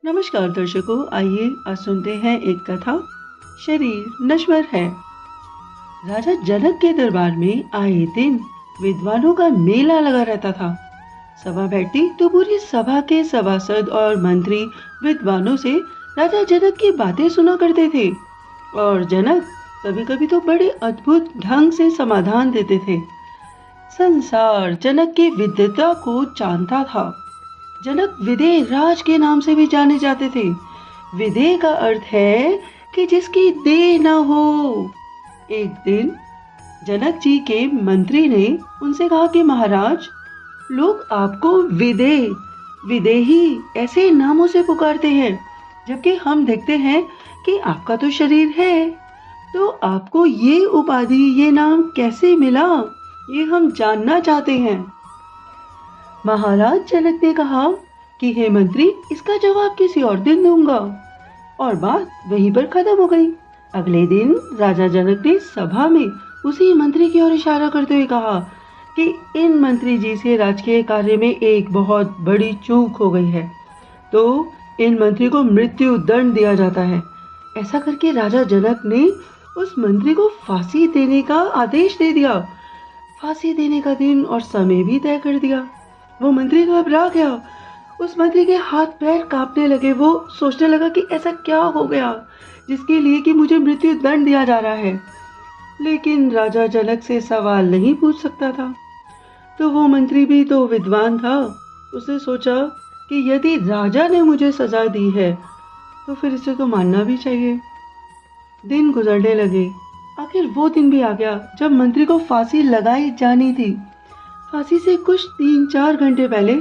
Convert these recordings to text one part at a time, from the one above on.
नमस्कार दर्शकों, आइए आज सुनते हैं एक कथा। शरीर नश्वर है। राजा जनक के दरबार में आए दिन विद्वानों का मेला लगा रहता था। सभा बैठती तो पूरी सभा के सभासद और मंत्री विद्वानों से राजा जनक की बातें सुना करते थे और जनक कभी कभी तो बड़े अद्भुत ढंग से समाधान देते थे। संसार जनक की विद्वता को जानता था। जनक विदेह राज के नाम से भी जाने जाते थे। विदेह का अर्थ है कि जिसकी देह न हो। एक दिन जनक जी के मंत्री ने उनसे कहा कि महाराज, लोग आपको विदेह विदेही ऐसे नामों से पुकारते हैं, जबकि हम देखते हैं कि आपका तो शरीर है, तो आपको ये उपाधि, ये नाम कैसे मिला, ये हम जानना चाहते हैं। महाराज जनक ने कहा कि हे मंत्री, इसका जवाब किसी और दिन दूंगा, और बात वहीं पर खत्म हो गई। अगले दिन राजा जनक ने सभा में उसी मंत्री की ओर इशारा करते हुए कहा कि इन मंत्री जी से राजकीय कार्य में एक बहुत बड़ी चूक हो गई है, तो इन मंत्री को मृत्यु दंड दिया जाता है। ऐसा करके राजा जनक ने उस मंत्री को फांसी देने का आदेश दे दिया। फांसी देने का दिन और समय भी तय कर दिया। वो मंत्री घबरा गया। उस मंत्री के हाथ पैर कांपने लगे। वो सोचने लगा कि ऐसा क्या हो गया जिसके लिए कि मुझे मृत्यु दंड दिया जा रहा है। लेकिन राजा जनक से सवाल नहीं पूछ सकता था, तो वो मंत्री भी तो विद्वान था। उसने सोचा कि यदि राजा ने मुझे सजा दी है तो फिर इसे तो मानना भी चाहिए। दिन गुजरने लगे। आखिर वो दिन भी आ गया जब मंत्री को फांसी लगाई जानी थी। फांसी से कुछ 3-4 घंटे पहले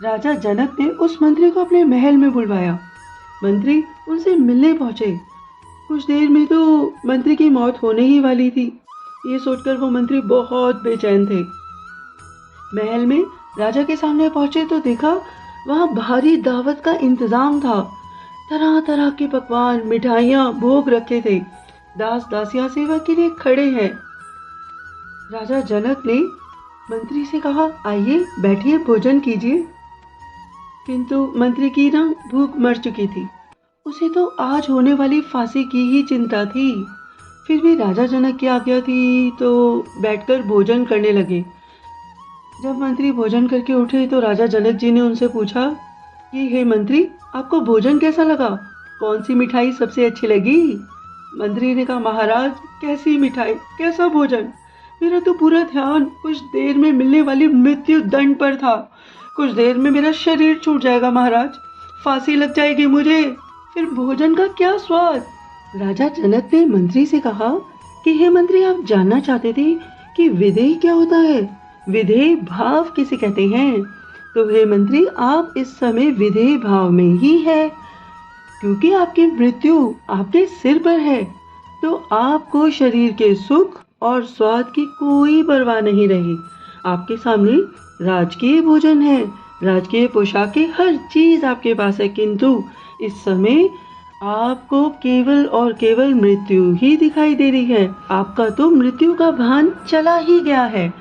राजा जनक ने उस मंत्री को अपने महल में बुलवाया। मंत्री उनसे मिलने पहुंचे। कुछ देर में तो मंत्री की मौत होने ही वाली थी। ये सोचकर वो मंत्री बहुत बेचैन थे। महल में राजा के सामने पहुंचे तो देखा वहां भारी दावत का इंतजाम था। तरह तरह के पकवान, मिठाइयाँ, भोग रखे थे। दास दासियां सेवा के लिए खड़े हैं। राजा जनक ने मंत्री से कहा, आइए बैठिए, भोजन कीजिए। किंतु मंत्री की ना भूख मर चुकी थी। उसे तो आज होने वाली फांसी की ही चिंता थी। फिर भी राजा जनक की आज्ञा थी तो बैठकर भोजन करने लगे। जब मंत्री भोजन करके उठे तो राजा जनक जी ने उनसे पूछा कि हे मंत्री, आपको भोजन कैसा लगा? कौन सी मिठाई सबसे अच्छी लगी? मंत्री ने कहा, महाराज, कैसी मिठाई, कैसा भोजन? मेरा तो पूरा ध्यान कुछ देर में मिलने वाली मृत्यु दंड पर था। कुछ देर में मेरा शरीर छूट जाएगा महाराज, फांसी लग जाएगी मुझे, फिर भोजन का क्या स्वाद? राजा जनक ने मंत्री से कहा कि हे मंत्री, आप जानना चाहते थे कि विदेह क्या होता है? विदेह भाव किसे कहते हैं? तो हे मंत्री, आप इस समय विदेह भाव में ही है, क्योंकि आपकी मृत्यु आपके सिर पर है। तो आपको शरीर के सुख और स्वाद की कोई परवाह नहीं रही। आपके सामने राजकीय भोजन है, राजकीय पोशाकें, हर चीज आपके पास है, किंतु इस समय आपको केवल और केवल मृत्यु ही दिखाई दे रही है। आपका तो मृत्यु का भान चला ही गया है।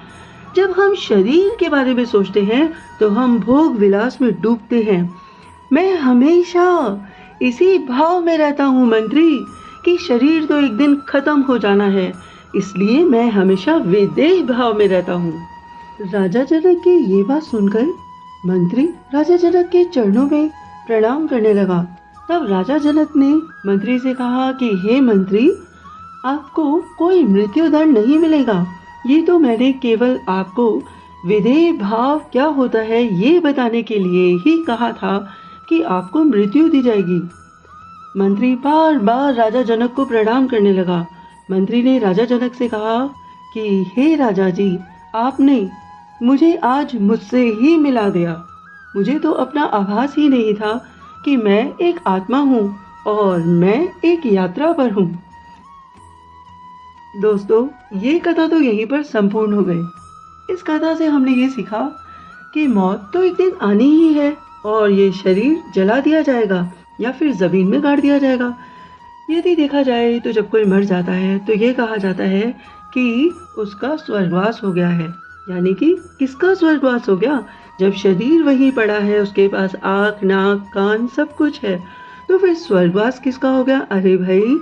जब हम शरीर के बारे में सोचते हैं तो हम भोग विलास में डूबते हैं। मैं हमेशा इसी भाव में रहता हूँ मंत्री, कि शरीर तो एक दिन खत्म हो जाना है, इसलिए मैं हमेशा विदेह भाव में रहता हूँ। राजा जनक की ये बात सुनकर मंत्री राजा जनक के चरणों में प्रणाम करने लगा। तब राजा जनक ने मंत्री से कहा कि हे मंत्री, आपको कोई मृत्यु दंड नहीं मिलेगा। ये तो मैंने केवल आपको विदेह भाव क्या होता है ये बताने के लिए ही कहा था कि आपको मृत्यु दी जाएगी। मंत्री बार बार राजा जनक को प्रणाम करने लगा। मंत्री ने राजा जनक से कहा कि हे राजा जी, आपने मुझे आज मुझसे ही मिला दिया। मुझे तो अपना आभास ही नहीं था कि मैं एक आत्मा हूँ और मैं एक यात्रा पर हूँ। दोस्तों, ये कथा तो यहीं पर संपूर्ण हो गई। इस कथा से हमने ये सीखा कि मौत तो एक दिन आनी ही है और ये शरीर जला दिया जाएगा या फिर जमीन में गाड़ दिया जाएगा। यदि देखा जाए तो जब कोई मर जाता है तो ये कहा जाता है कि उसका स्वर्गवास हो गया है। यानी कि किसका स्वर्गवास हो गया? जब शरीर वहीं पड़ा है, उसके पास आँख, नाक, कान सब कुछ है, तो फिर स्वर्गवास किसका हो गया? अरे भाई,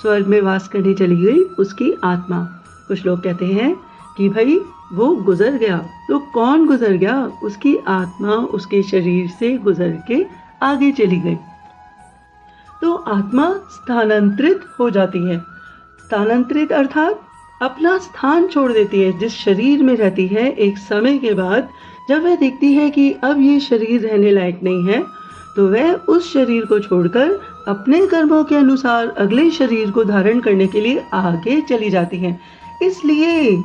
स्वर्ग में वास करने चली गई उसकी आत्मा। कुछ लोग कहते हैं कि भाई वो गुजर गया। तो कौन गुजर गया? उसकी आत्मा उसके शरीर से गुजर के आगे चली गई। तो आत्मा स्थानांतरित हो जाती है। स्थानांतरित अर्थात अपना स्थान छोड़ देती है। जिस शरीर में रहती है, एक समय के बाद जब वह देखती है कि अब ये शरीर रहने लायक नहीं है, तो वह उस शरीर को छोड़कर अपने कर्मों के अनुसार अगले शरीर को धारण करने के लिए आगे चली जाती है। इसलिए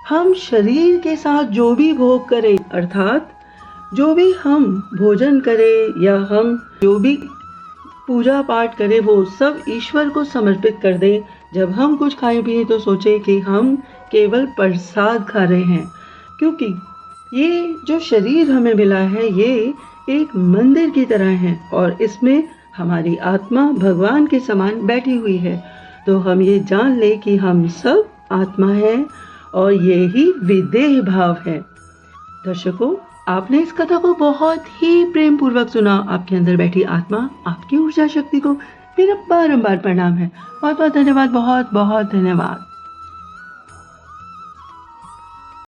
हम शरीर के साथ जो भी भोग करें, अर्थात जो भी हम भोजन करें या हम जो भी पूजा पाठ करें, वो सब ईश्वर को समर्पित कर दें। जब हम कुछ खाएं पिए तो सोचें कि हम केवल प्रसाद खा रहे हैं, क्योंकि ये जो शरीर हमें मिला है ये एक मंदिर की तरह है और इसमें हमारी आत्मा भगवान के समान बैठी हुई है। तो हम ये जान लें कि हम सब आत्मा है और यही विदेह भाव है। दर्शकों, आपने इस कथा को बहुत ही प्रेम पूर्वक सुना। आपके अंदर बैठी आत्मा, आपकी ऊर्जा शक्ति को मेरा बारंबार प्रणाम है। बहुत बहुत धन्यवाद, बहुत बहुत धन्यवाद।